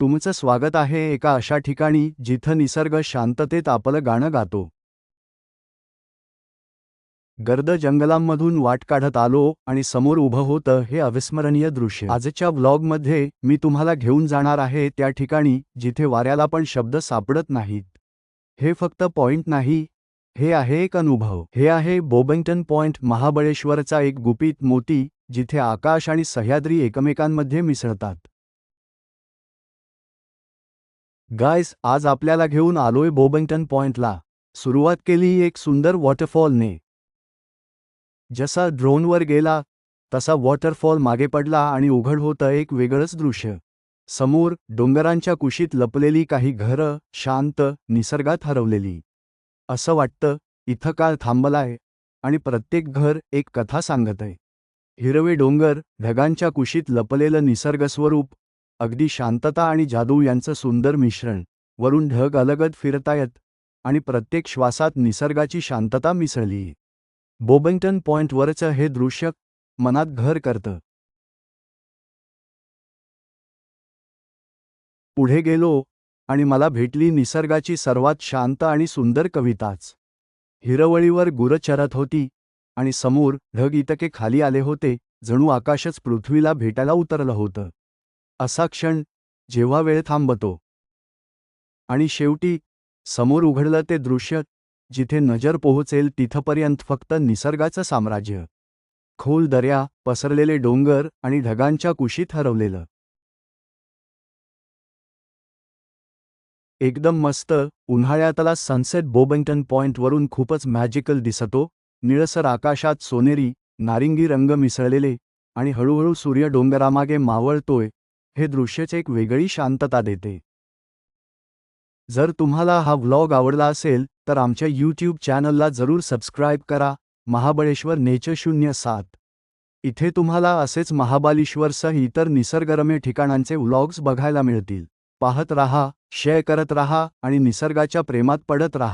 तुमचं स्वागत आहे एका अशा ठिकाणी जिथं निसर्ग शांततेत आपलं गाणं गातो. गर्द जंगलांमधून वाट काढत आलो आणि समोर उभं होतं हे अविस्मरणीय दृश्य. आजच्या व्लॉगमध्ये मी तुम्हाला घेऊन जाणार आहे त्या ठिकाणी जिथे वाऱ्याला पण शब्द सापडत नाहीत. हे फक्त पॉइंट नाही, हे आहे एक अनुभव. हे आहे बोबिंग्टन पॉइंट, महाबळेश्वरचा एक गुपित मोती जिथे आकाश आणि सह्याद्री एकमेकांमध्ये मिसळतात. गाइस, आज आपल्याला घेऊन आलोय बोबिंग्टन पॉइंटला. सुरुवात केली एक सुंदर वॉटरफॉलने. जसा ड्रोनवर गेला तसा वॉटरफॉल मागे पडला आणि उघड होतं एक वेगळंच दृश्य. समोर डोंगरांच्या कुशीत लपलेली काही घरं, शांत, निसर्गात हरवलेली. असं वाटतं इथं काळ थांबलाय आणि प्रत्येक घर एक कथा सांगतंय. हिरवे डोंगर, ढगांच्या कुशीत लपलेलं निसर्गस्वरूप, अगदी शांतता आणि जादू यांचं सुंदर मिश्रण. वरून ढग अलगद फिरतायत आणि प्रत्येक श्वासात निसर्गाची शांतता मिसळलीय. बोबिंग्टन पॉइंटवरचं हे दृश्य मनात घर करतं. पुढे गेलो आणि मला भेटली निसर्गाची सर्वात शांत आणि सुंदर कविताच. हिरवळीवर गुरं चरत होती आणि समोर ढग इतके खाली आले होते जणू आकाशच पृथ्वीला भेटायला उतरलं होतं. असा क्षण जेव्हा वेळ थांबतो आणि शेवटी समोर उघडलं ते दृश्य जिथे नजर पोहोचेल तिथपर्यंत फक्त निसर्गाचं साम्राज्य. खोल दऱ्या, पसरलेले डोंगर आणि ढगांच्या कुशीत हरवलेलं. एकदम मस्त. उन्हाळ्यातला सनसेट बोबिंग्टन पॉइंटवरून खूपच मॅजिकल दिसतो. निळसर आकाशात सोनेरी, नारिंगी रंग मिसळलेले आणि हळूहळू सूर्य डोंगरामागे मावळतोय हे दृश्यच एक वेगळी शांतता देते. जर तुम्हाला हा व्लॉग आवडला असेल तर आमच्या यूट्यूब चॅनलला जरूर सबस्क्राईब करा. महाबळेश्वर नेचर 07. इथे तुम्हाला असेच महाबळेश्वरसह इतर निसर्गरम्य ठिकाणांचे व्लॉग्स बघायला मिळतील. पाहत राहा, शेअर करत राहा आणि निसर्गाच्या प्रेमात पडत राहा.